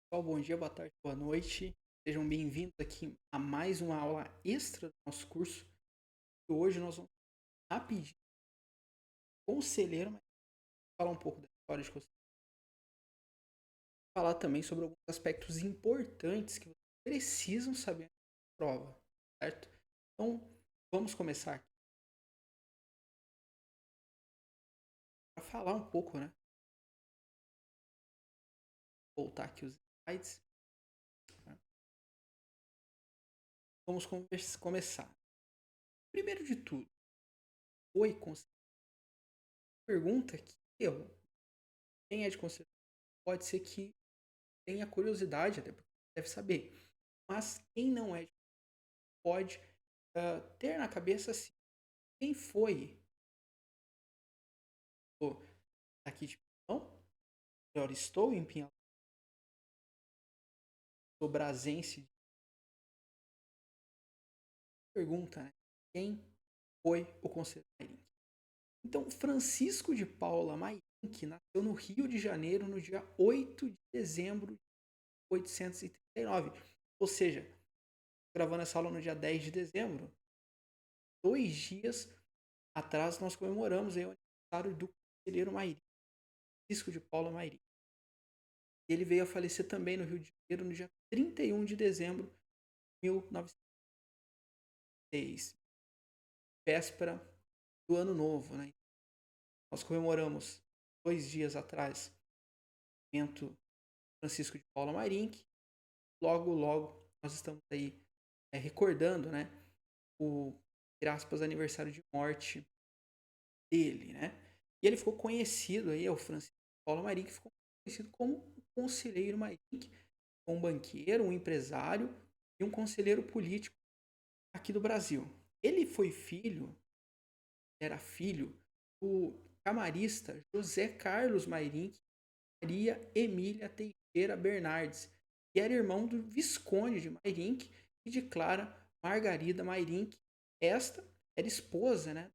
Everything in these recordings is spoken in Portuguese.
Pessoal, bom dia, boa tarde, boa noite. Sejam bem-vindos aqui a mais uma aula extra do nosso curso. E hoje nós vamos rapidinho conselheiro, mas falar um pouco da história de conselheiro. Falar também sobre alguns aspectos importantes que vocês precisam saber na prova, certo? Então, vamos começar aqui para falar um pouco, né? Voltar aqui os slides. Né? Vamos começar. Primeiro de tudo, oi, conselheiro. Pergunta que quem é de conselheiro pode ser que tenha curiosidade, até porque deve saber. Mas quem não é pode ter na cabeça assim, quem foi o aqui de Pinhão? Melhor, estou em Pinhão, sou brasense. Pergunta, né? Quem foi o conselheiro Mairink? Então, Francisco de Paula Mairink nasceu no Rio de Janeiro no dia 8 de dezembro de 1839. Ou seja, gravando essa aula no dia 10 de dezembro, 2 dias atrás nós comemoramos aí o aniversário do conselheiro Mairink, Francisco de Paula Mairink. Ele veio a falecer também no Rio de Janeiro no dia 31 de dezembro de 1906, véspera do Ano Novo. Né? Nós comemoramos 2 dias atrás o evento Francisco de Paula Mairink. Logo, logo, nós estamos aí recordando, né, o, entre aspas, aniversário de morte dele, né? E ele ficou conhecido aí, o Francisco de Paula Mairink, ficou conhecido como o conselheiro Mairink, um banqueiro, um empresário e um conselheiro político aqui do Brasil. Ele foi era filho do camarista José Carlos Mairink e Maria Emília Teixeira Bernardes, que era irmão do Visconde de Mairink e de Clara Margarida Mairink. Esta era esposa, né,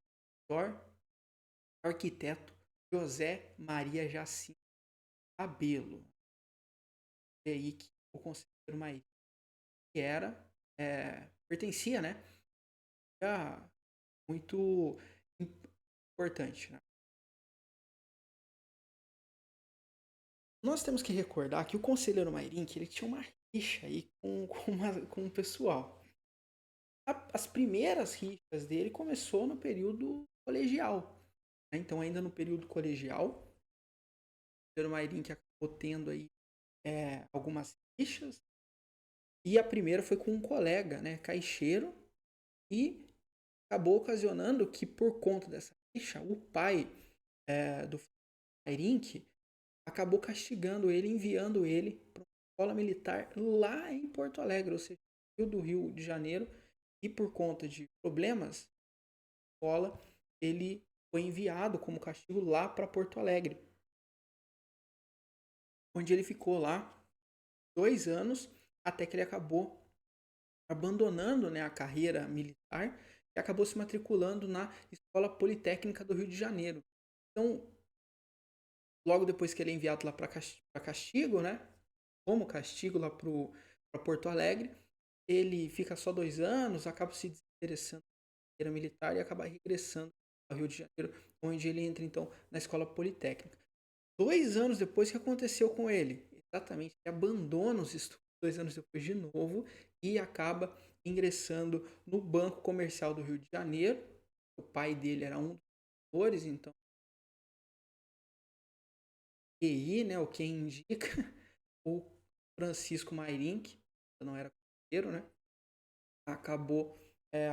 do arquiteto José Maria Jacinto Abelo. E aí que o conselheiro Mairink que era pertencia, né, a muito importante. Né? Nós temos que recordar que o conselheiro Mairink ele tinha uma rixa aí com o pessoal. As primeiras rixas dele começou no período colegial. Né? Então, ainda no período colegial, o conselheiro Mairink acabou tendo aí algumas rixas. E a primeira foi com um colega, né, caixeiro, e acabou ocasionando que, por conta dessa rixa, o pai do Mairink acabou castigando ele, enviando ele para uma escola militar lá em Porto Alegre, ou seja, do Rio de Janeiro, e por conta de problemas na escola, ele foi enviado como castigo lá para Porto Alegre, onde ele ficou lá 2 anos, até que ele acabou abandonando, né, a carreira militar e acabou se matriculando na Escola Politécnica do Rio de Janeiro. Então, logo depois que ele é enviado lá para castigo, né, como castigo lá para Porto Alegre, ele fica só 2 anos, acaba se desinteressando na carreira militar e acaba regressando ao Rio de Janeiro, onde ele entra então na Escola Politécnica. 2 anos depois, o que aconteceu com ele? Exatamente, ele abandona os estudos 2 anos depois de novo e acaba ingressando no Banco Comercial do Rio de Janeiro. O pai dele era um dos fundadores, então QI, né, o que indica, o Francisco Mairink, não era conselheiro, né, acabou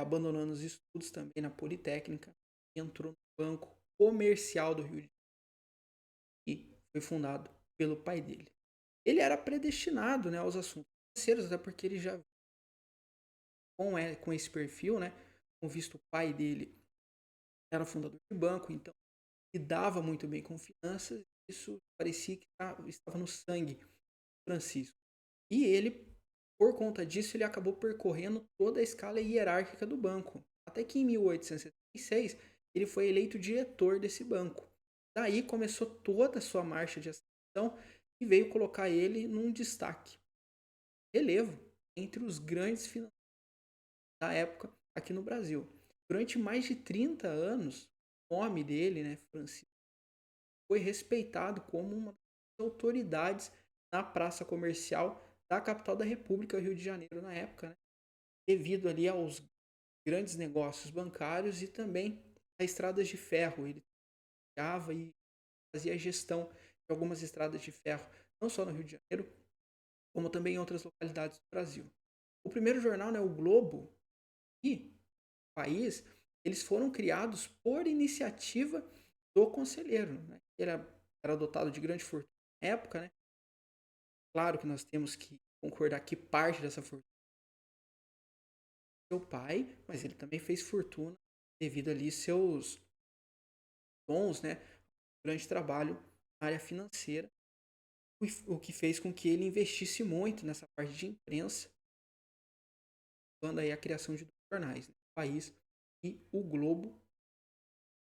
abandonando os estudos também na Politécnica e entrou no Banco Comercial do Rio de Janeiro e foi fundado pelo pai dele. Ele era predestinado, né, aos assuntos financeiros, até porque ele já com esse perfil, né, com visto o pai dele era fundador de banco, então lidava muito bem com finanças, isso parecia que estava no sangue do Francisco. E ele, por conta disso, ele acabou percorrendo toda a escala hierárquica do banco, até que em 1876 ele foi eleito diretor desse banco. Daí começou toda a sua marcha de ascensão e veio colocar ele num destaque, relevo, entre os grandes financeiros da época aqui no Brasil. Durante mais de 30 anos, o nome dele, né, Francisco, foi respeitado como uma das autoridades na praça comercial da capital da República, Rio de Janeiro, na época, né, devido ali aos grandes negócios bancários e também a estradas de ferro. Ele criava e fazia a gestão de algumas estradas de ferro, não só no Rio de Janeiro, como também em outras localidades do Brasil. O primeiro jornal, né, o Globo, e o País, eles foram criados por iniciativa do conselheiro. Né? Ele era dotado de grande fortuna na época. Né? Claro que nós temos que concordar que parte dessa fortuna é seu pai, mas ele também fez fortuna devido ali seus dons, né? Grande trabalho na área financeira, o que fez com que ele investisse muito nessa parte de imprensa, quando aí a criação de dois jornais, né? O País e o Globo.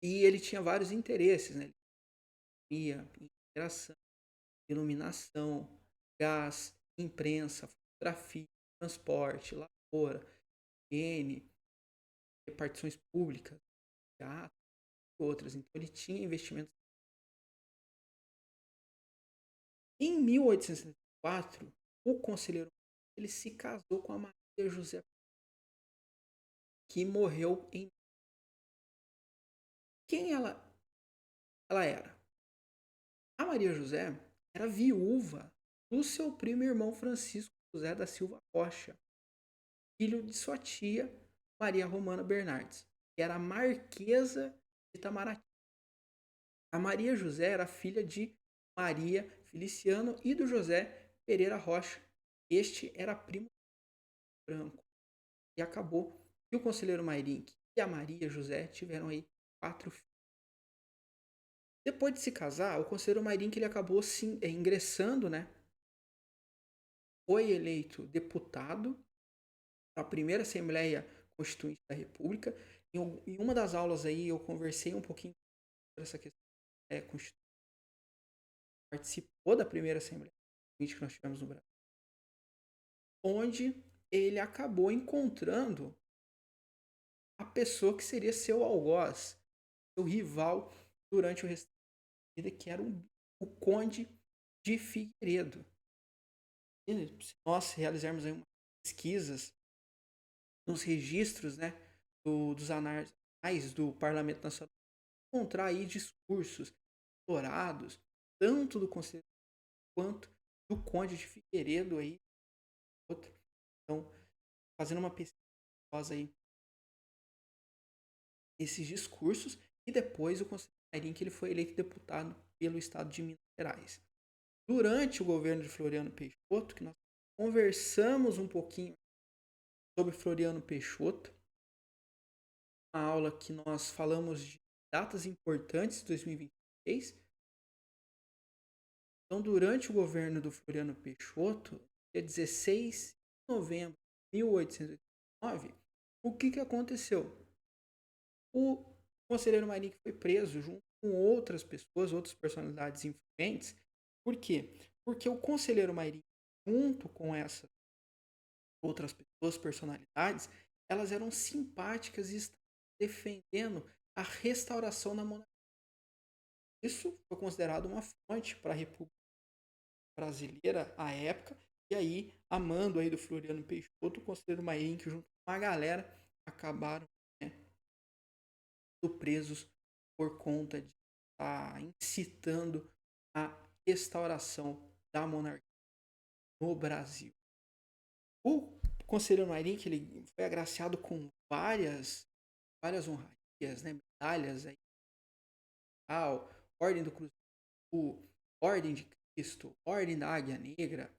E ele tinha vários interesses, né? Ele ia em mineração, iluminação, gás, imprensa, fotografia, transporte, lavoura, higiene, repartições públicas, teatro e outras. Então ele tinha investimentos. Em 1864, o conselheiro ele se casou com a Maria José, que morreu em. Quem ela era? A Maria José era viúva do seu primo irmão Francisco José da Silva Rocha, filho de sua tia Maria Romana Bernardes, que era a Marquesa de Itamaraty. A Maria José era filha de Maria Feliciano e do José Pereira Rocha. Este era primo branco. E acabou que o conselheiro Mairink e a Maria José tiveram aí 4 filhos. Depois de se casar, o conselheiro Mairink ele acabou ingressando, né? Foi eleito deputado na primeira Assembleia Constituinte da República. Em uma das aulas aí eu conversei um pouquinho sobre essa questão constituinte. Participou da primeira Assembleia Constituinte que nós tivemos no Brasil, onde ele acabou encontrando a pessoa que seria seu algoz, seu rival durante o resto da vida, que era o Conde de Figueiredo. E se nós realizarmos aí umas pesquisas nos registros, né, dos anais do Parlamento Nacional, encontrar aí discursos dourados, tanto do Conselho quanto do Conde de Figueiredo aí, outro. Então, fazendo uma pesquisa aí esses discursos, e depois o Conselho que ele foi eleito deputado pelo estado de Minas Gerais. Durante o governo de Floriano Peixoto, que nós conversamos um pouquinho sobre Floriano Peixoto, uma aula que nós falamos de datas importantes de 2023. Então, durante o governo do Floriano Peixoto, dia 16 de novembro de 1889, o que aconteceu? O conselheiro Marinho foi preso junto com outras pessoas, outras personalidades influentes. Por quê? Porque o conselheiro Marinho, junto com essas outras pessoas, personalidades, elas eram simpáticas e estavam defendendo a restauração da monarquia. Isso foi considerado uma fonte para a República Brasileira à época. E aí, a mando aí do Floriano Peixoto, o conselheiro Marinho, junto com uma galera, acabaram, né, presos por conta de estar incitando a restauração da monarquia no Brasil. O conselheiro Marinho ele foi agraciado com várias honrarias, né, medalhas aí, Ordem do Cruzeiro, Ordem de Cristo, Ordem da Águia Negra,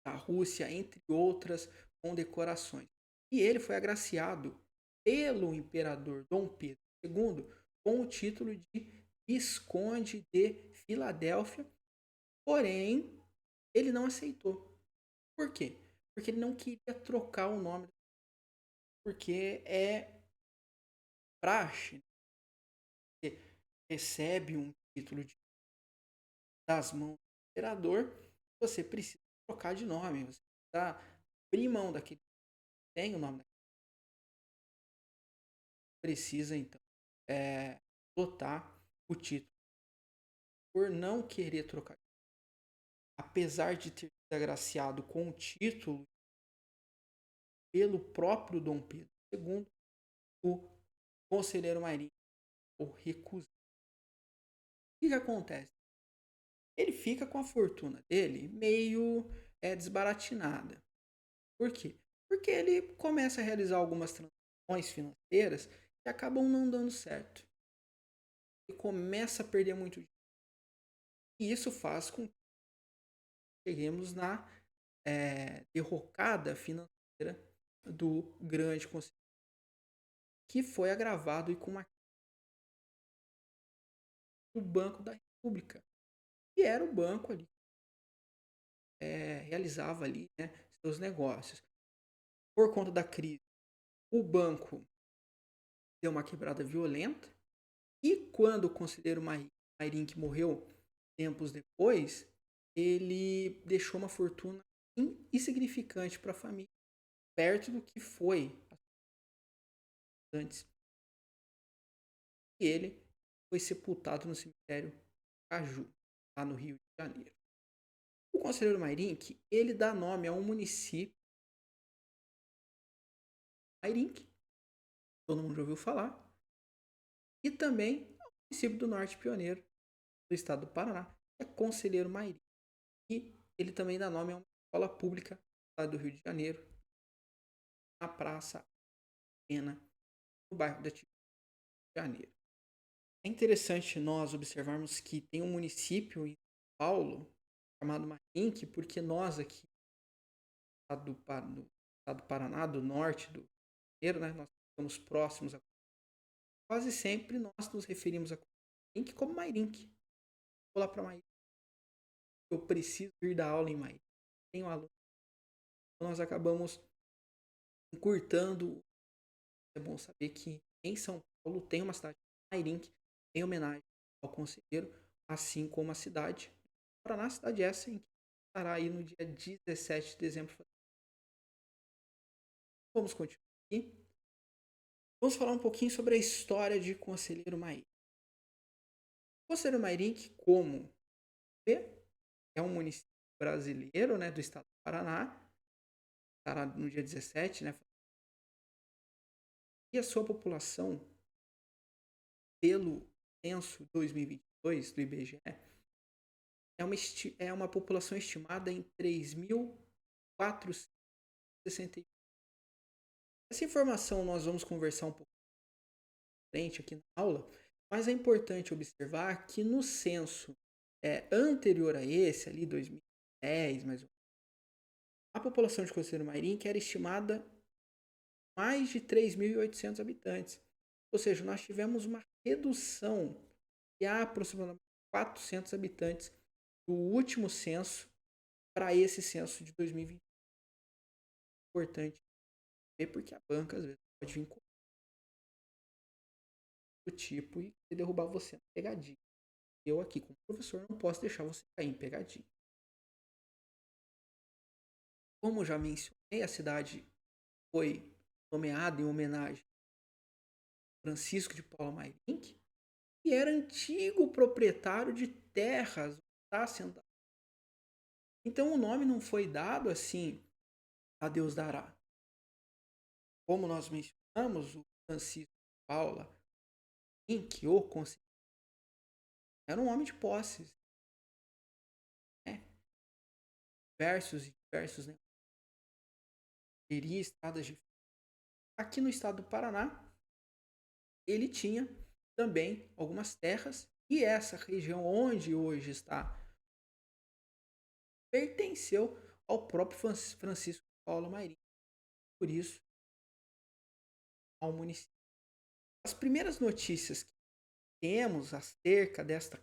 da Rússia, entre outras condecorações. E ele foi agraciado pelo imperador Dom Pedro II com o título de Visconde de Filadélfia, porém ele não aceitou. Por quê? Porque ele não queria trocar o nome, porque é praxe, você recebe um título das mãos do imperador, você precisa trocar de nome, você precisa abrir mão daquele que tem o nome, precisa então adotar o título. Por não querer trocar, apesar de ter sido agraciado com o título pelo próprio Dom Pedro II, o conselheiro Marinho o recusa. O que acontece? Ele fica com a fortuna dele meio desbaratinada. Por quê? Porque ele começa a realizar algumas transações financeiras que acabam não dando certo. Ele começa a perder muito dinheiro. E isso faz com que cheguemos na derrocada financeira do grande conselheiro, que foi agravado com uma do Banco da República, que era o banco ali realizava ali, né, seus negócios. Por conta da crise, o banco deu uma quebrada violenta e quando o conselheiro Mairink morreu tempos depois, ele deixou uma fortuna insignificante para a família, perto do que foi antes. E ele foi sepultado no cemitério Caju, lá no Rio de Janeiro. O conselheiro Mairink, ele dá nome a um município, Mairink, todo mundo já ouviu falar, e também ao município do Norte Pioneiro, do estado do Paraná, é Conselheiro Mairink. E ele também dá nome a uma escola pública do estado do Rio de Janeiro, na Praça Pena, no bairro da Rio de Janeiro. É interessante nós observarmos que tem um município em São Paulo chamado Mairink, porque nós aqui do estado do Paraná, do norte do Rio, né, nós estamos próximos a quase sempre nós nos referimos a Mairink como Mairink. Vou lá para Mairink. Eu preciso ir dar aula em Mairink. Tenho aluno. Então nós acabamos encurtando. É bom saber que em São Paulo tem uma cidade, Mairink, em homenagem ao conselheiro, assim como a cidade do Paraná, cidade essa em que estará aí no dia 17 de dezembro. Vamos continuar aqui. Vamos falar um pouquinho sobre a história de Conselheiro Mairink. Conselheiro Mairink, como é um município brasileiro, né, do estado do Paraná, estará no dia 17, né? E a sua população, pelo censo 2022 do IBGE, é uma população estimada em 3.461. Essa informação nós vamos conversar um pouco frente aqui na aula, mas é importante observar que no censo anterior a esse, ali 2010, mais ou menos, a população de Conselheiro Mairink era estimada mais de 3.800 habitantes. Ou seja, nós tivemos uma redução de aproximadamente 400 habitantes do último censo para esse censo de 2020. Importante ver porque a banca às vezes pode vir com do tipo e derrubar você na pegadinha. Eu aqui como professor não posso deixar você cair em pegadinha. Como já mencionei, a cidade foi nomeada em homenagem a Francisco de Paula Mairink, que era antigo proprietário de terras da Assentado. Então o nome não foi dado assim a Deus dará. Como nós mencionamos, o Francisco de Paula Mairink, o conselheiro, era um homem de posses, né? Diversos, né? Teria estradas de aqui no estado do Paraná, ele tinha também algumas terras e essa região onde hoje está pertenceu ao próprio Francisco de Paula Mairink. Por isso, ao município. As primeiras notícias que temos acerca desta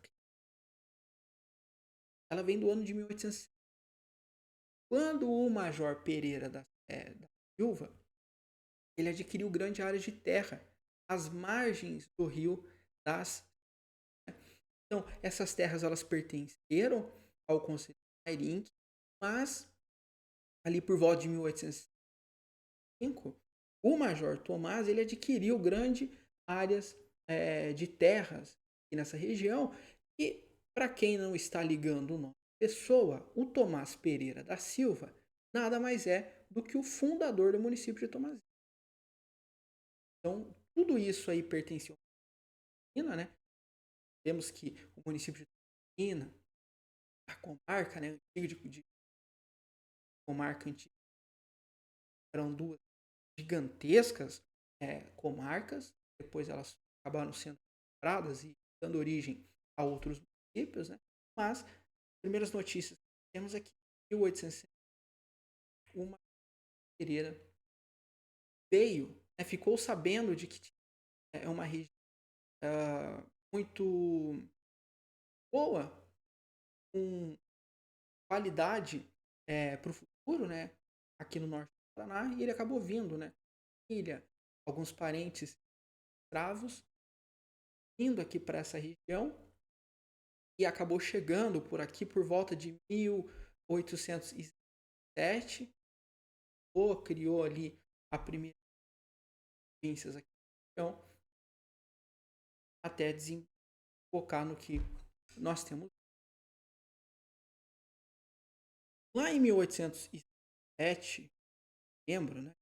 ela vem do ano de 1860, quando o Major Pereira da Silva ele adquiriu grande área de terra às margens do rio das. Então, essas terras elas pertenceram ao Conselheiro Mairink, mas ali por volta de 1805, o Major Tomás ele adquiriu grandes áreas de terras aqui nessa região e, para quem não está ligando o nome da pessoa, o Tomás Pereira da Silva nada mais é do que o fundador do município de Tomazinho. Então, tudo isso aí pertencia a Tomasina, né? Vemos que o município de Tomasina, a comarca, né, de comarca antiga, eram duas gigantescas comarcas, depois elas acabaram sendo separadas e dando origem a outros municípios, né? Mas as primeiras notícias que temos aqui, em 1860, uma Pereira veio, né, ficou sabendo de que é uma região muito boa, com qualidade para o futuro, né? Aqui no norte do Paraná, e ele acabou vindo, né? Filha, alguns parentes escravos, indo aqui para essa região e acabou chegando por aqui por volta de 1807, ou criou ali a primeira províncias aqui na região, até desembocar no que nós temos. Lá em 1807, lembro, né?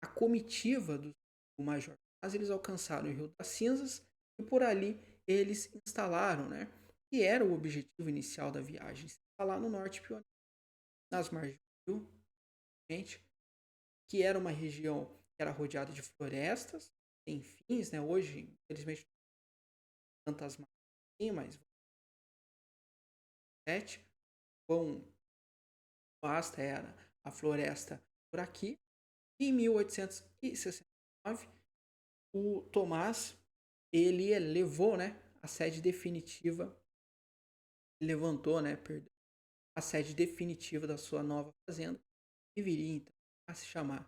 A comitiva do Major, mas eles alcançaram o Rio das Cinzas e por ali eles instalaram, né? Que era o objetivo inicial da viagem, se instalar no norte pioneiro, nas margens do rio, gente, que era uma região que era rodeada de florestas, sem fins, né? Hoje, infelizmente, tantas mais assim, mas quão vasta era a floresta por aqui. E em 1869, o Tomás ele levou, né, a sede definitiva, levantou, né, perdão, a sede definitiva da sua nova fazenda e viria então a se chamar.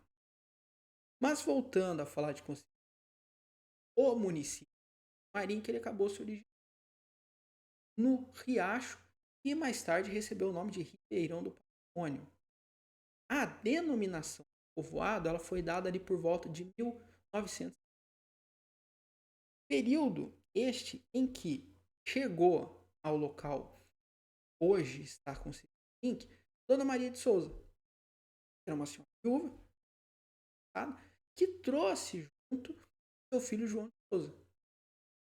Mas voltando a falar de Conselheiro, o município de Marim, que ele acabou se originando no Riacho e mais tarde recebeu o nome de Ribeirão do Patrimônio. A denominação povoado ela foi dada ali por volta de 1900. Período este em que chegou ao local hoje está com Link, Dona Maria de Souza, que era uma senhora viúva, tá? Que trouxe junto seu filho João de Souza.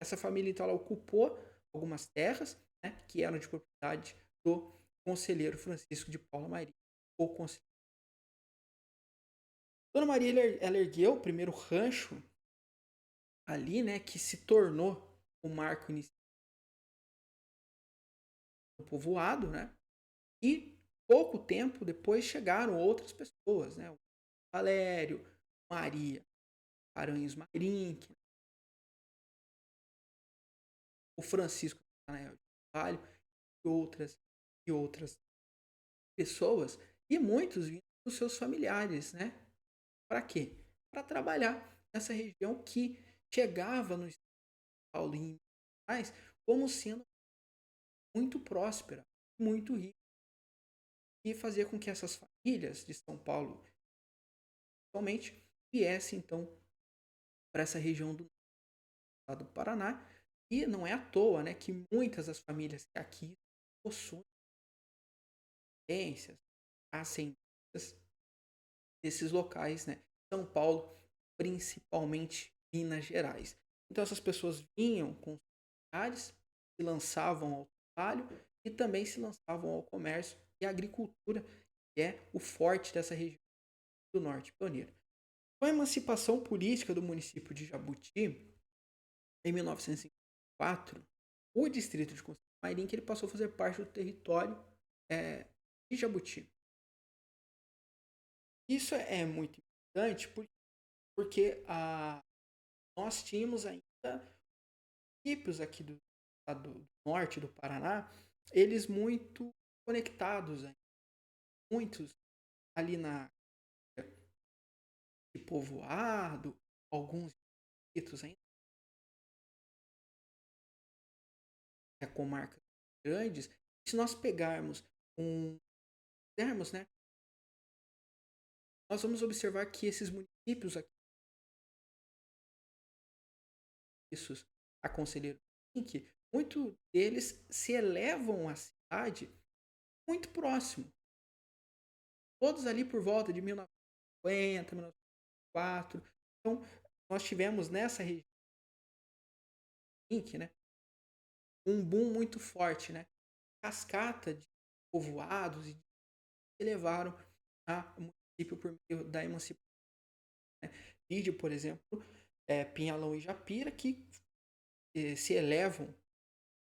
Essa família então ela ocupou algumas terras, né, que eram de propriedade do conselheiro Francisco de Paula Maria, ou conselheiro. Dona Maria ela ergueu o primeiro rancho ali, né, que se tornou o marco inicial do povoado, né? E pouco tempo depois chegaram outras pessoas, né? O Valério, Maria Aranhos Mairink, o Francisco Nathanael de Carvalho e outras pessoas, e muitos vinham dos seus familiares, né? Para quê? Para trabalhar nessa região que chegava no estado de Paulo e em Minas como sendo muito próspera, muito rica, e fazia com que essas famílias de São Paulo, principalmente, viessem então para essa região do estado do Paraná. E não é à toa, né, que muitas das famílias que aqui possuem ascendências desses locais, né? São Paulo, principalmente Minas Gerais. Então essas pessoas vinham com familiares, se lançavam ao trabalho e também se lançavam ao comércio e à agricultura, que é o forte dessa região do norte pioneiro. Com a emancipação política do município de Jabuti, em 1954, o distrito de Conselheiro Mairink ele passou a fazer parte do território de Jabuti. Isso é muito importante porque nós tínhamos ainda municípios aqui do norte do Paraná, eles muito conectados, muitos ali na de povoado, alguns distritos ainda, a comarca grandes. Se nós pegarmos fizermos, né, nós vamos observar que esses municípios aqui, isso, a Conselheiro Link, muito deles se elevam à cidade muito próximo. Todos ali por volta de 1950, 1904. Então, nós tivemos nessa região, né, um boom muito forte, né? Cascata de povoados e se elevaram a município por meio da emancipação. Né? Vídeo, por exemplo, Pinhalão e Japira, que se elevam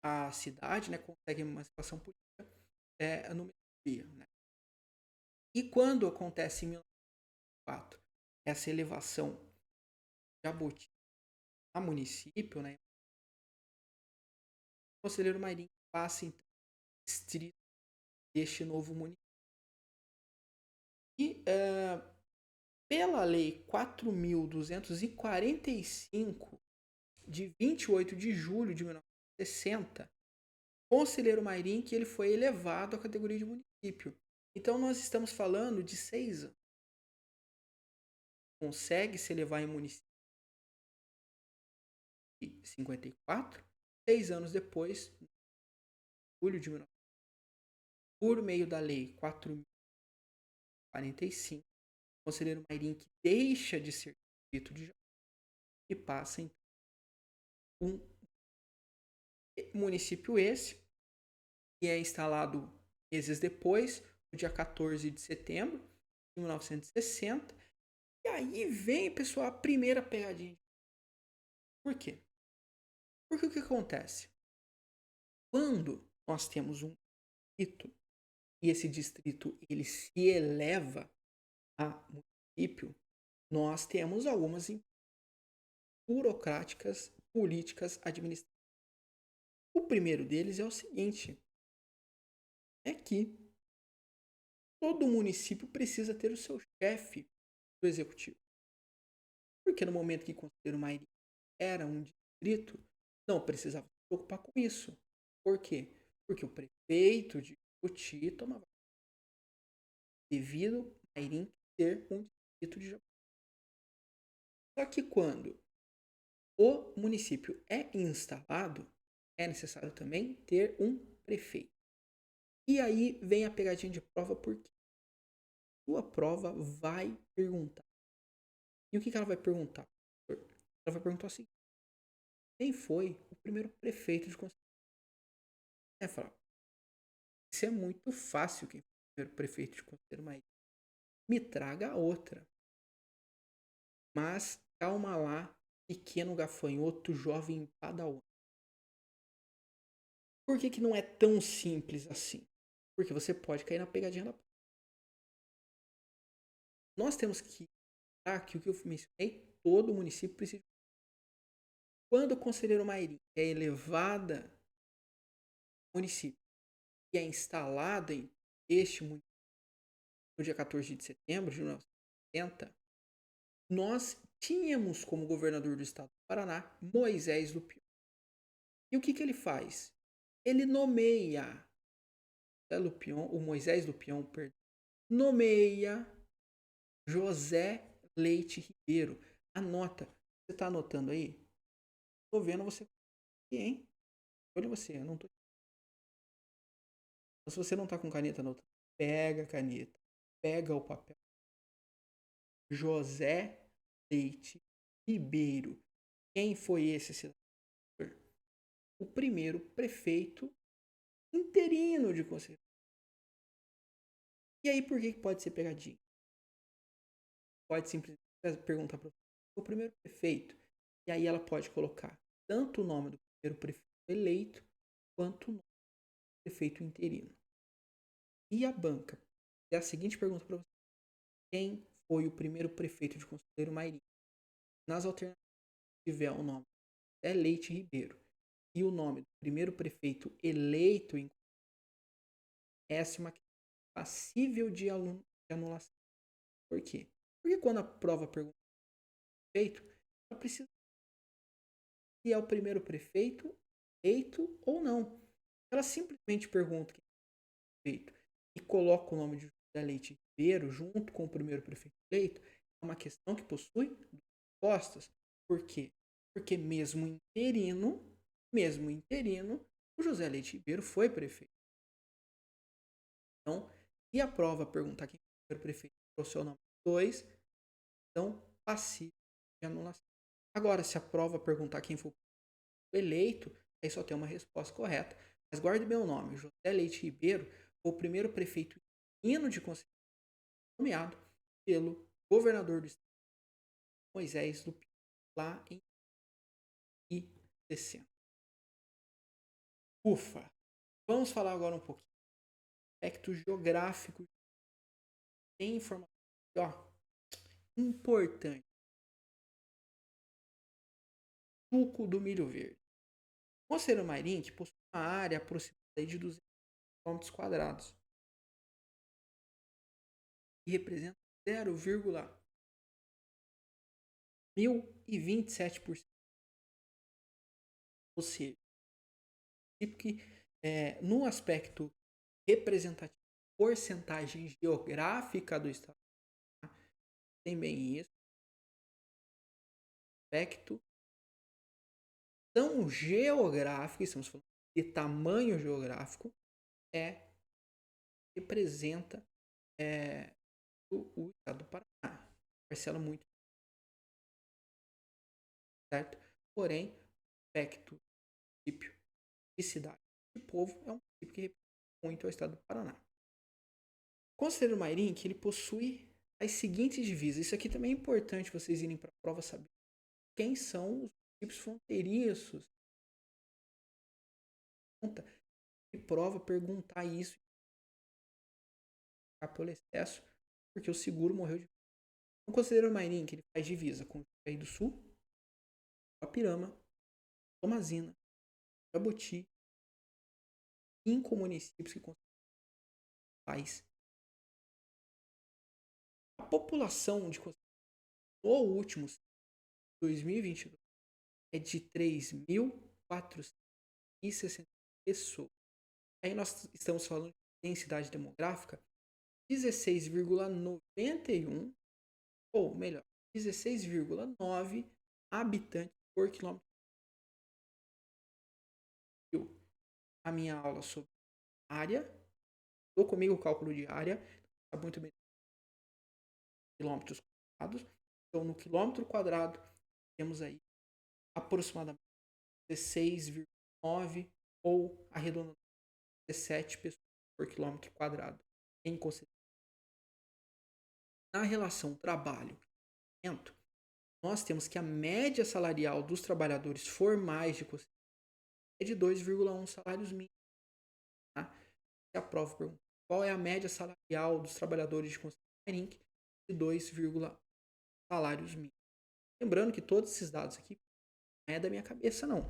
à cidade, né? Conseguem emancipação política no mesmo dia. Né? E quando acontece em 1904 essa elevação de Jabuti a município, né? O Conselheiro Mairim passa então distrito deste novo município. E pela Lei 4.245, de 28 de julho de 1960, Conselheiro Mairim, que ele foi elevado à categoria de município. Então, nós estamos falando de 6 anos. Consegue se elevar em município em 54, 6 anos depois, em julho de 1960, por meio da Lei 4.045, Conselheiro Mairim que deixa de ser distrito de Jaú e passa em um município esse, que é instalado meses depois, no dia 14 de setembro de 1960. E aí vem, pessoal, a primeira pegadinha. Por quê? Porque o que acontece? Quando nós temos um distrito e esse distrito ele se eleva a município, nós temos algumas burocráticas, políticas, administrativas. O primeiro deles é o seguinte: é que todo município precisa ter o seu chefe do executivo. Porque no momento que Conselheiro Mairim era um distrito, não precisava se preocupar com isso. Por quê? Porque o prefeito de Jabuti tomava devido a Mairim ser um distrito de Jabuti. Só que quando o município é instalado, é necessário também ter um prefeito. E aí vem a pegadinha de prova, porque sua prova vai perguntar. E o que ela vai perguntar? Ela vai perguntar assim: quem foi o primeiro prefeito de Conselheiro? Falar, isso é muito fácil, quem foi o primeiro prefeito de Conselheiro Mairim. Me traga a outra. Mas calma lá, pequeno gafanhoto, jovem padawan. Por que não é tão simples assim? Porque você pode cair na pegadinha da prova. Nós temos que lembrar que o que eu mencionei, todo município precisa. Quando o Conselheiro Mairim é elevada ao município e é instalada em este município no dia 14 de setembro de 1970, nós tínhamos como governador do estado do Paraná Moisés Lupion. E o que ele faz? Ele nomeia o Moisés Lupion, nomeia José Leite Ribeiro. Anota. Você está anotando aí? Estou vendo você aqui, hein? Olha você, eu não tô. Se você não está com caneta anotando, pega a caneta, pega o papel. José Leite Ribeiro. Quem foi esse cidadão? O primeiro prefeito interino de Conselheiro. E aí por que pode ser pegadinha? Pode simplesmente perguntar para o primeiro prefeito. E aí ela pode colocar tanto o nome do primeiro prefeito eleito quanto o nome do prefeito interino. E a banca? É a seguinte pergunta para você: quem foi o primeiro prefeito de Conselheiro Mairim? Nas alternativas, tiver o nome é Leite Ribeiro e o nome do primeiro prefeito eleito em essa é uma questão passível de anulação. Por quê? Porque quando a prova pergunta prefeito, ela precisa se é o primeiro prefeito eleito ou não. Ela simplesmente pergunta quem é o prefeito e coloca o nome de José Leite Ribeiro junto com o primeiro prefeito eleito, é uma questão que possui duas respostas. Por quê? Porque mesmo interino, o José Leite Ribeiro foi prefeito. Então, se a prova perguntar quem foi o prefeito para o seu nome 2, então passivo de anulação. Agora, se a prova perguntar quem foi o eleito, aí só tem uma resposta correta. Mas guarde bem o nome, José Leite Ribeiro foi o primeiro prefeito interino de Conselho nomeado pelo governador do estado, Moisés do Pinto, lá em 1960. Ufa! Vamos falar agora um pouquinho do aspecto geográfico. Tem informação importante. Suco do milho verde. O Conselheiro Mairink possui uma área aproximada de 200 km² e representa 0,1027%. Ou seja, que no aspecto representativo, porcentagem geográfica do estado, tem bem isso. Aspecto tão geográfico, estamos falando de tamanho geográfico, representa o estado do Paraná. Parcela muito, certo? Porém, o aspecto município de cidade e povo é um município que representa muito ao estado do Paraná. O Conselheiro Mairink, ele possui as seguintes divisas. Isso aqui também é importante vocês irem para a prova saber quem são os municípios fronteiriços. E prova perguntar isso pelo excesso, porque o seguro morreu de. O Conselheiro Mairink, ele faz divisa com o Rio do Sul, Guapirama, Tomazina, Jabuti, 5 municípios que constituem o país. A população de no último 2022 é de 3.460 pessoas. Aí nós estamos falando de densidade demográfica 16,91, ou melhor, 16,9 habitantes por quilômetro. A minha aula sobre área, estou comigo o cálculo de área, está muito bem. Quilômetros quadrados. Então, no quilômetro quadrado, temos aí aproximadamente 16,9 ou arredondando 17 pessoas por quilômetro quadrado em consideração. Na relação trabalho-rendimento, nós temos que a média salarial dos trabalhadores formais de Conselheiro é de 2,1 salários mínimos. Tá? Se a prova pergunta qual é a média salarial dos trabalhadores de Conselheiro Mairink, de 2,1 salários mínimos. Lembrando que todos esses dados aqui não é da minha cabeça, não.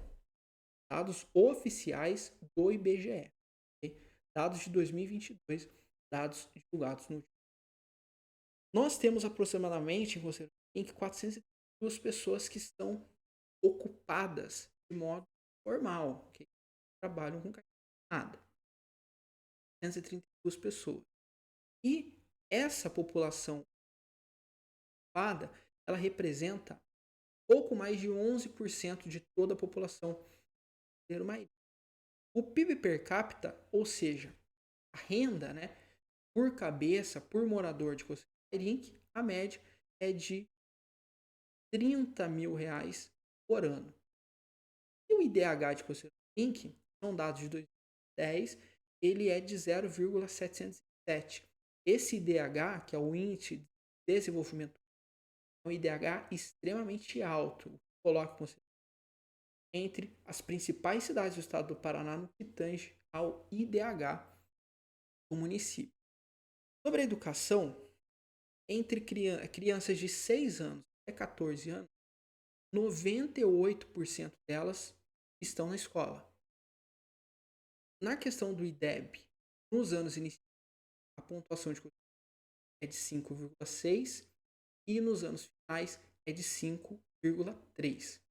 Dados oficiais do IBGE. Okay? Dados de 2022, dados divulgados no último. Nós temos aproximadamente em 432 pessoas que estão ocupadas de modo formal, okay? Trabalham com nada. 432 pessoas. E essa população ocupada, ela representa pouco mais de 11% de toda a população brasileira. O PIB per capita, ou seja, a renda, né, por cabeça, por morador de Conselheiro Mairink, a média é de R$30 mil por ano. E o IDH de Conselheiro Mairink, são dados de 2010, ele é de 0,707. Esse IDH, que é o Índice de Desenvolvimento, é um IDH extremamente alto, coloca o entre as principais cidades do estado do Paraná no que tange ao IDH do município. Sobre a educação, entre crianças de 6 anos até 14 anos, 98% delas estão na escola. Na questão do IDEB, nos anos iniciais, a pontuação de é de 5,6 e nos anos finais é de 5,3.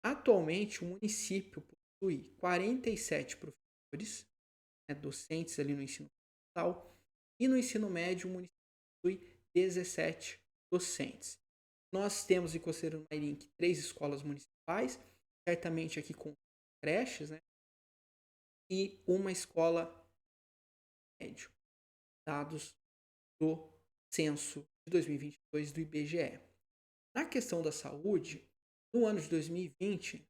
Atualmente, o município possui 47 professores professores, né, docentes ali no ensino fundamental, e no ensino médio o município possui 17 docentes. Nós temos em Conselheiro Mairinque 3 escolas municipais, certamente aqui com creches, né, e uma escola média, dados do censo de 2022 do IBGE. Na questão da saúde, no ano de 2020,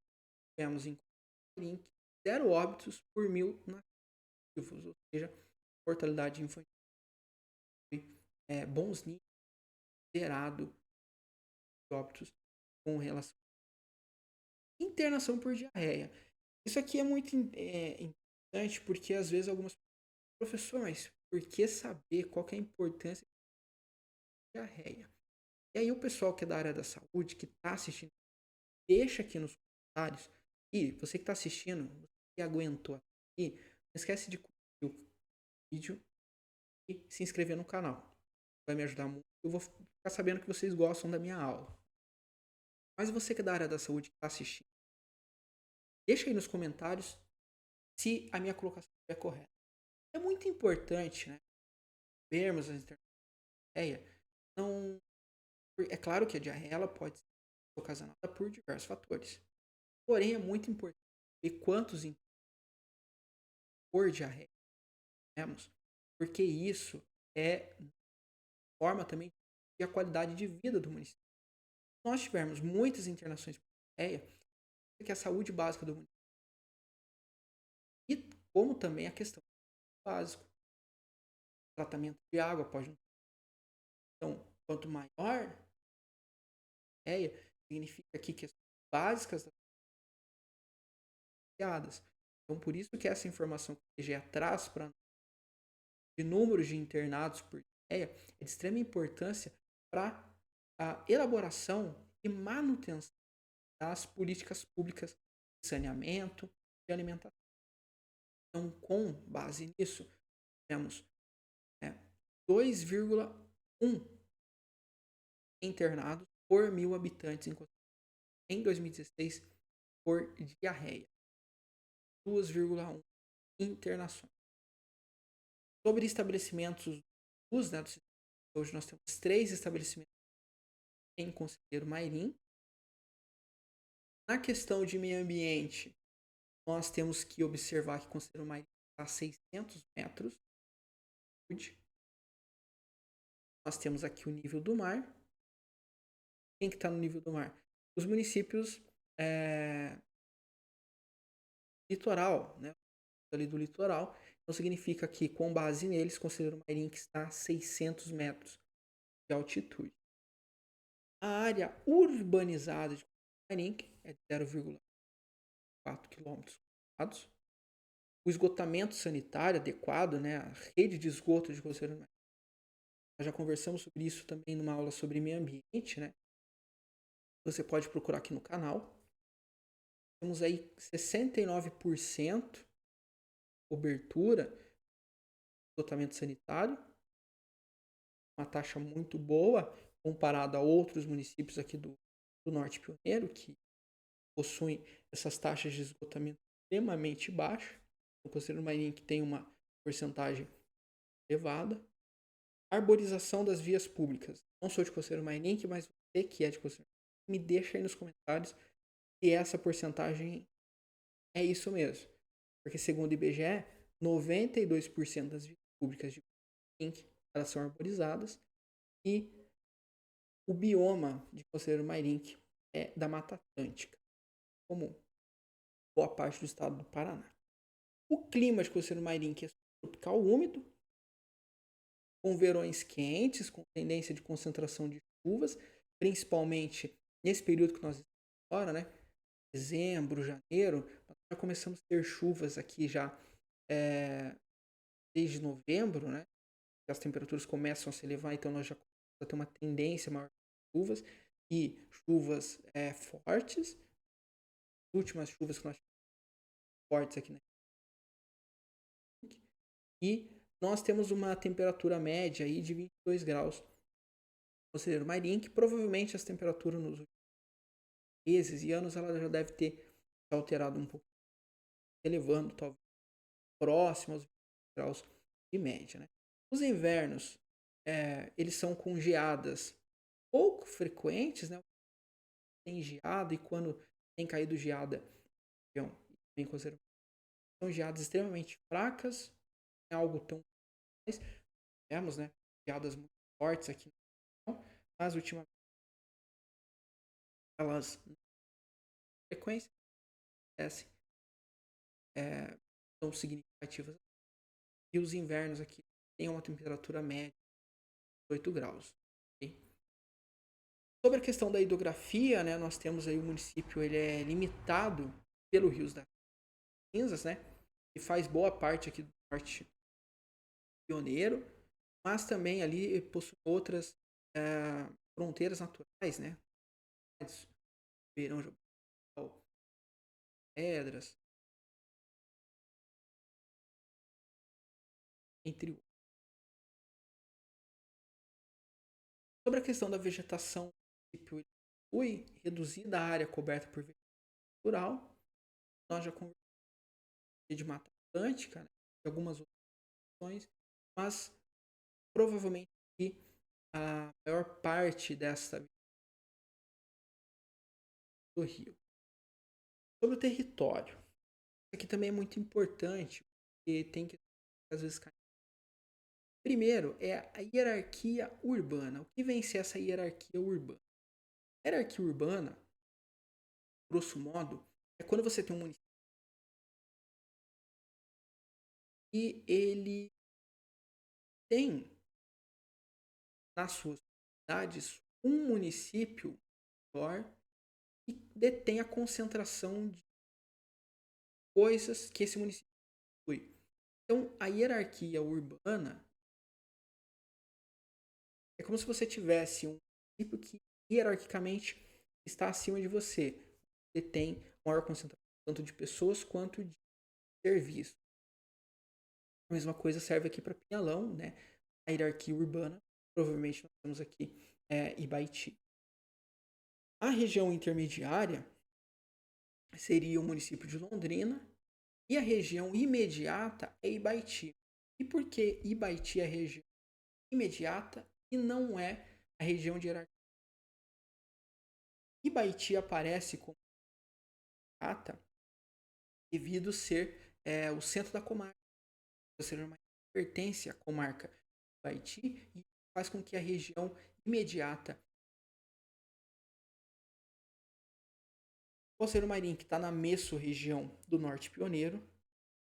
tivemos em Mairinque 0 óbitos por 1.000 nativos, ou seja, mortalidade infantil bons níveis, zerado de óbitos com relação à internação por diarreia. Isso aqui é muito importante porque às vezes algumas professor, mas por que saber qual que é a importância da diarreia? E aí o pessoal que é da área da saúde, que está assistindo, deixa aqui nos comentários. E você que está assistindo, você que aguentou aqui, não esquece de curtir o vídeo e se inscrever no canal. Vai me ajudar muito. Eu vou ficar sabendo que vocês gostam da minha aula. Mas você que é da área da saúde que está assistindo, deixa aí nos comentários se a minha colocação é correta. É muito importante, né, vermos as internet. Não, é claro que a diarreia ela pode ser ocasionada por diversos fatores. Porém, é muito importante ver quantos por diarreia temos, porque isso é forma também de a qualidade de vida do município. Se nós tivermos muitas internações por diarreia, que a saúde básica do município e como também a questão básica, tratamento de água pode não. Então, quanto maior a diarreia, significa que questões básicas das. Então, por isso que essa informação que o IBGE traz para de números de internados por diarreia é de extrema importância para a elaboração e manutenção das políticas públicas de saneamento e alimentação. Então, com base nisso, temos 2,1 internados por 1.000 habitantes em 2016 por diarreia. 2,1 internações. Sobre estabelecimentos do sistema, hoje nós temos 3 estabelecimentos em Conselheiro Mairim. Na questão de meio ambiente, nós temos que observar que Conselheiro Mairim está a 600 metros. Nós temos aqui o nível do mar. Quem que está no nível do mar? Os municípios litoral, né? Ali do litoral. Então significa que, com base neles, Conselheiro Mairim que está a 600 metros de altitude. A área urbanizada de Mairim é de 0,4 km². O esgotamento sanitário adequado, né? A rede de esgoto de Conselheiro Mairim. Nós já conversamos sobre isso também numa aula sobre meio ambiente, né? Você pode procurar aqui no canal. Temos aí 69% cobertura de esgotamento sanitário, uma taxa muito boa comparada a outros municípios aqui do Norte Pioneiro, que possuem essas taxas de esgotamento extremamente baixas. O Conselheiro Mairim que tem uma porcentagem elevada. Arborização das vias públicas. Não sou de Conselheiro Mairim, mas você que é de Conselheiro Mairim, me deixa aí nos comentários se essa porcentagem é isso mesmo. Porque segundo o IBGE, 92% das vias públicas de Mairim elas são arborizadas e o bioma de Conselheiro Mairim é da Mata Atlântica, como boa parte do estado do Paraná. O clima de Conselheiro Mairim é tropical úmido, com verões quentes, com tendência de concentração de chuvas, principalmente nesse período que nós estamos agora, né? Dezembro, janeiro, nós já começamos a ter chuvas aqui já desde novembro, né? As temperaturas começam a se elevar, então nós já começamos a ter uma tendência maior de chuvas e chuvas fortes. As últimas chuvas que nós tivemos fortes aqui, né? E nós temos uma temperatura média aí de 22 graus. Conselheiro Mairim, que provavelmente as temperaturas nos últimos meses e anos ela já deve ter alterado um pouco, elevando talvez próximo aos 20 graus de média, né? Os invernos, eles são com geadas pouco frequentes, né? Tem geada e quando tem caído geada, em consideração, são geadas extremamente fracas, não é algo tão mais. Temos, né, geadas muito fortes aqui, mas ultimamente elas frequência acontecem, são significativas. E os invernos aqui têm uma temperatura média de 8 graus. Okay? Sobre a questão da hidrografia, né, nós temos aí o município, ele é limitado pelo Rios das Cinzas, né, e faz boa parte aqui do norte pioneiro, mas também ali possui outras fronteiras naturais, né, Beirão de Pedras, entre outros. Sobre a questão da vegetação, o município foi reduzida a área coberta por vegetação natural. Nós já conversamos de Mata Atlântica, né, de algumas outras questões, mas provavelmente a maior parte dessa do rio. Sobre o território, isso aqui também é muito importante, porque tem que às vezes cair. Primeiro é a hierarquia urbana. O que vem ser essa hierarquia urbana? A hierarquia urbana, grosso modo, é quando você tem um município e ele tem nas suas cidades um município maior que detém a concentração de coisas que esse município possui. Então, a hierarquia urbana é como se você tivesse um município que hierarquicamente está acima de você. Detém maior concentração tanto de pessoas quanto de serviços. A mesma coisa serve aqui para Pinhalão, né? A hierarquia urbana, provavelmente nós temos aqui Ibaiti. A região intermediária seria o município de Londrina e a região imediata é Ibaiti. E por que Ibaiti é a região imediata e não é a região de hierarquia? Ibaiti aparece como imediata devido ser o centro da comarca, ou seja, pertence à comarca do Haiti e faz com que a região imediata Conselheiro Marinho, que está na mesorregião do Norte Pioneiro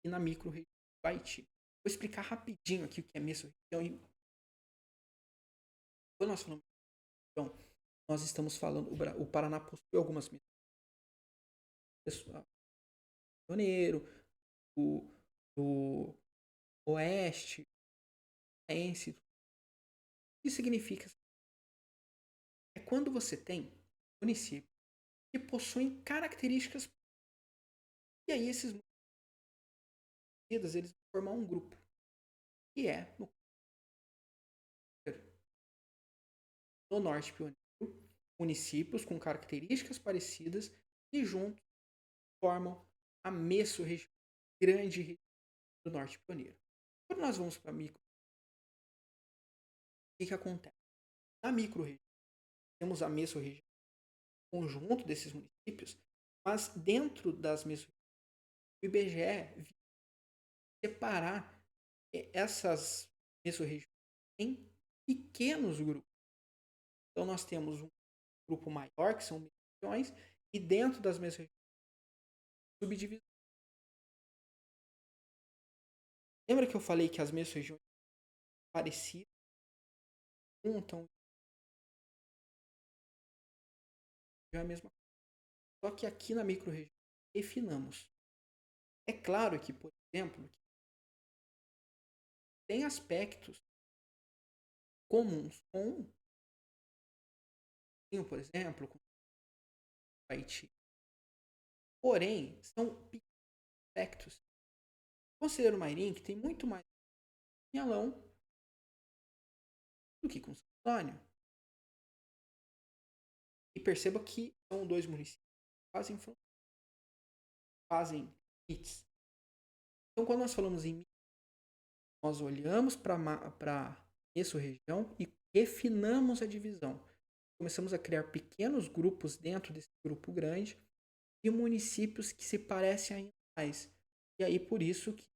e na micro-região do Haiti. Vou explicar rapidinho aqui o que é mesorregião. Quando nós falamos de região, nós estamos falando, o Paraná possui algumas mesorregiões, Pioneiro, o Oeste, Ense. O que significa? É quando você tem municípios que possuem características e aí esses municípios eles vão formar um grupo que é no Norte Pioneiro, municípios com características parecidas e juntos formam a mesorregião, grande região do Norte Pioneiro. Quando nós vamos para a micro, o que acontece? Na micro-região, temos a mesorregião, conjunto desses municípios, mas dentro das mesorregiões, o IBGE separar essas mesorregiões em pequenos grupos. Então nós temos um grupo maior, que são mesorregiões, e dentro das mesorregiões, subdivisões. Lembra que eu falei que as mesorregiões parecidas juntam é a mesma coisa. Só que aqui na micro-região refinamos. É claro que, por exemplo, tem aspectos comuns com, por exemplo, com o Haiti. Porém, são pequenos aspectos. O Conselheiro Mairim, que tem muito mais Pinhalão do que com São Antônio. E perceba que são dois municípios que fazem hits. Então, quando nós falamos em nós olhamos para essa região e refinamos a divisão. Começamos a criar pequenos grupos dentro desse grupo grande de municípios que se parecem ainda mais. E aí, por isso que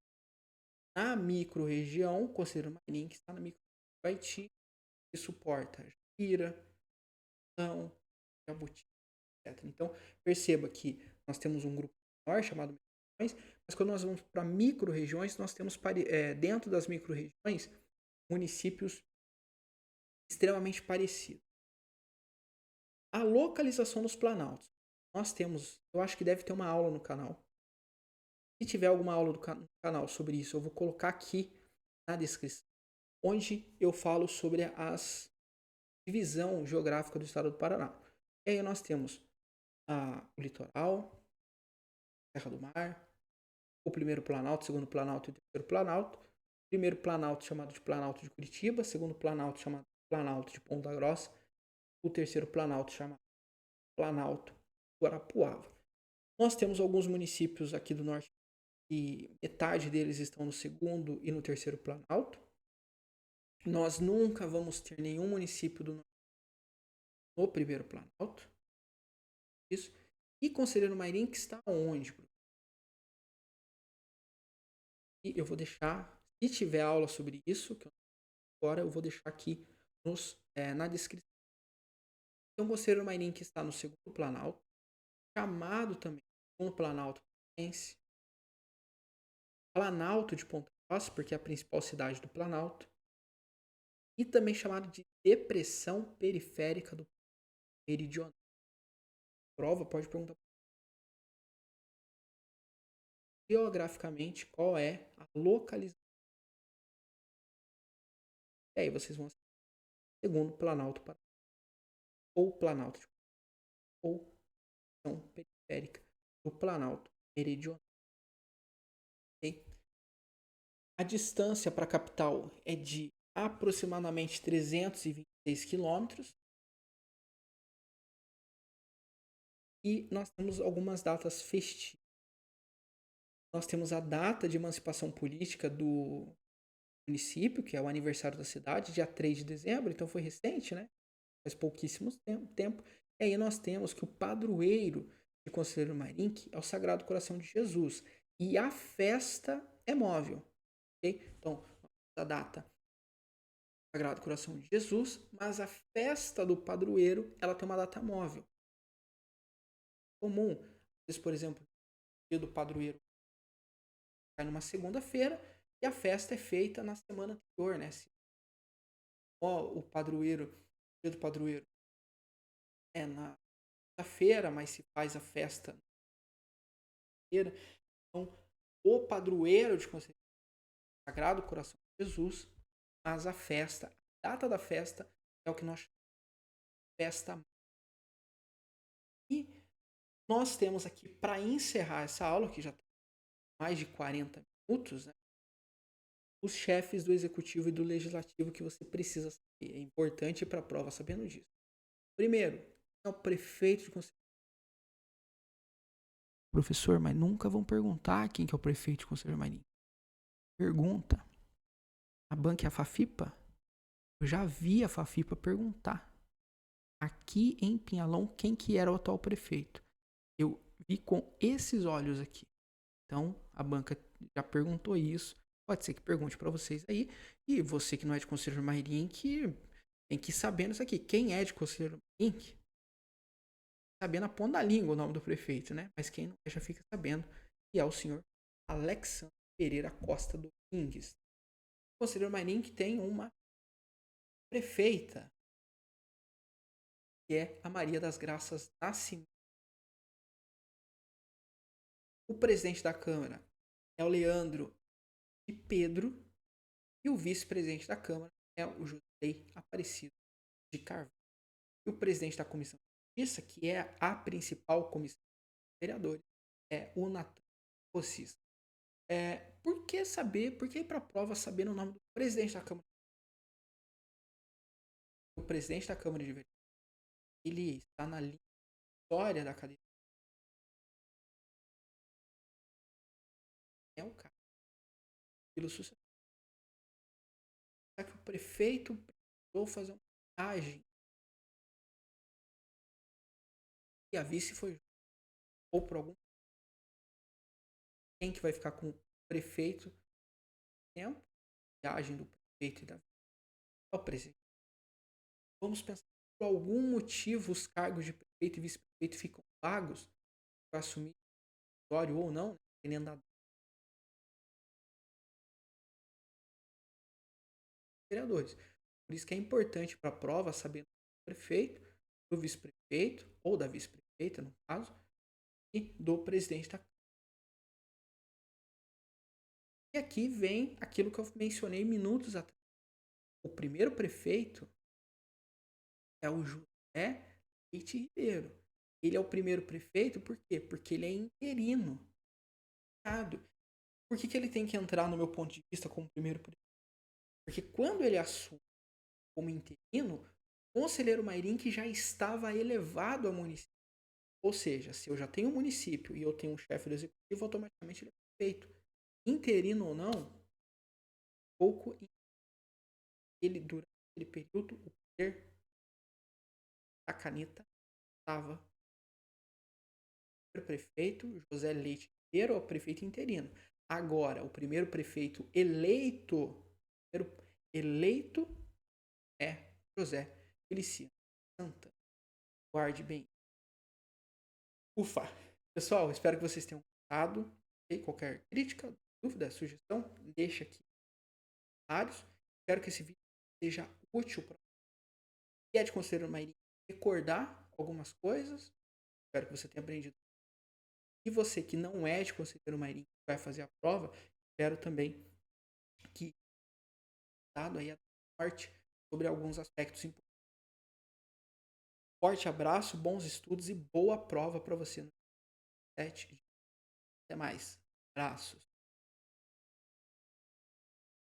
na micro-região, o Conselheiro Marinho, que está na micro-região do Haiti, que suporta Jira, São, Jabuti, etc. Então, perceba que nós temos um grupo menor chamado micro-regiões, mas quando nós vamos para micro-regiões, nós temos dentro das micro-regiões municípios extremamente parecidos. A localização dos planaltos. Nós temos, eu acho que deve ter uma aula no canal. Se tiver alguma aula no canal sobre isso, eu vou colocar aqui na descrição, onde eu falo sobre a divisão geográfica do estado do Paraná. E aí nós temos o litoral, a Serra do Mar, o primeiro planalto, o segundo planalto e o terceiro planalto. O primeiro planalto chamado de Planalto de Curitiba, o segundo planalto chamado de Planalto de Ponta Grossa, o terceiro planalto chamado Planalto do Guarapuava. Nós temos alguns municípios aqui do norte e metade deles estão no segundo e no terceiro planalto. Nós nunca vamos ter nenhum município do norte no primeiro planalto. Isso. E Conselheiro Mairim que está onde? E eu vou deixar, se tiver aula sobre isso, que agora eu vou deixar aqui na descrição. Então, Conselheiro Mairim que está no segundo planalto, chamado também segundo planalto paraense, Planalto de Ponta Grossa, porque é a principal cidade do Planalto, e também chamado de Depressão Periférica do Meridional. Prova, pode perguntar geograficamente qual é a localização. E aí vocês vão segundo Planalto Paraná, ou Planalto de ou Depressão Periférica do Planalto Meridional. Okay? A distância para a capital é de aproximadamente 326 quilômetros. E nós temos algumas datas festivas. Nós temos a data de emancipação política do município, que é o aniversário da cidade, dia 3 de dezembro, então foi recente, né? Faz pouquíssimo tempo. E aí nós temos que o padroeiro de Conselheiro Mairim é o Sagrado Coração de Jesus. E a festa é móvel. Okay? Então, a data Sagrado Coração de Jesus, mas a festa do padroeiro ela tem uma data móvel. Comum, por exemplo, o dia do padroeiro cai numa segunda-feira e a festa é feita na semana anterior, né? O dia do padroeiro é na feira, mas se faz a festa na feira. Então, o padroeiro de Conselheiro Sagrado Coração de Jesus, mas a festa, a data da festa é o que nós chamamos de festa. E nós temos aqui, para encerrar essa aula, que já tem mais de 40 minutos, né? Os chefes do executivo e do legislativo que você precisa saber. É importante para a prova sabendo disso. Primeiro, é o prefeito de Conselheiro. Professor, mas nunca vão perguntar quem que é o prefeito de Conselheiro Marinho. Pergunta. A banca é a Fafipa? Eu já vi a Fafipa perguntar. Aqui em Pinhalão, quem que era o atual prefeito? Eu vi com esses olhos aqui. Então, a banca já perguntou isso. Pode ser que pergunte para vocês aí. E você que não é de Conselheiro Mairim, que tem que ir sabendo isso aqui. Quem é de Conselheiro Mairim, sabendo a ponta da língua o nome do prefeito, né? Mas quem não é já fica sabendo. E é o senhor Alexandre Pereira Costa Domingues. O Conselheiro Mairim que tem uma prefeita, que é a Maria das Graças Nascimento. O presidente da Câmara é o Leandro e Pedro. E o vice-presidente da Câmara é o José Aparecido de Carvalho. E o presidente da Comissão de Justiça, que é a principal comissão de vereadores, é o Natan Rossis. Por que ir para a prova sabendo o nome do presidente da Câmara? O presidente da Câmara de Vereadores, ele está na história da cadeia. É o cara. tranquilo, sucesso. Só que o prefeito precisou fazer uma viagem e a vice foi ou por algum quem que vai ficar com o prefeito tempo, viagem do prefeito e da vice é o presidente. Vamos pensar por algum motivo os cargos de prefeito e vice-prefeito ficam vagos para assumir o território ou não, dependendo da vereadores. Por isso que é importante para a prova saber do prefeito, do vice-prefeito, ou da vice-prefeita, no caso, e do presidente da Câmara. E aqui vem aquilo que eu mencionei minutos atrás. O primeiro prefeito é o José Leite Ribeiro. Ele é o primeiro prefeito, por quê? Porque ele é interino. Por que ele tem que entrar, no meu ponto de vista, como primeiro prefeito? Porque quando ele assume como interino, o conselheiro Mairink já estava elevado a município. Ou seja, se eu já tenho um município e eu tenho um chefe do executivo, automaticamente ele é prefeito. Interino ou não, pouco ele, durante aquele período, o poder da caneta estava o prefeito José Leite Ribeiro, o prefeito interino. Agora, o primeiro prefeito eleito é José Feliciano Santana. Guarde bem. Ufa! Pessoal, espero que vocês tenham gostado. E qualquer crítica, dúvida, sugestão, deixa aqui nos comentários. Espero que esse vídeo seja útil para você. E é de conselheiro Mairi recordar algumas coisas. Espero que você tenha aprendido. E você que não é de conselheiro Mairi vai fazer a prova, espero também que dado aí a parte sobre alguns aspectos importantes. Forte abraço, bons estudos e boa prova para você no 7. Até mais. Abraços.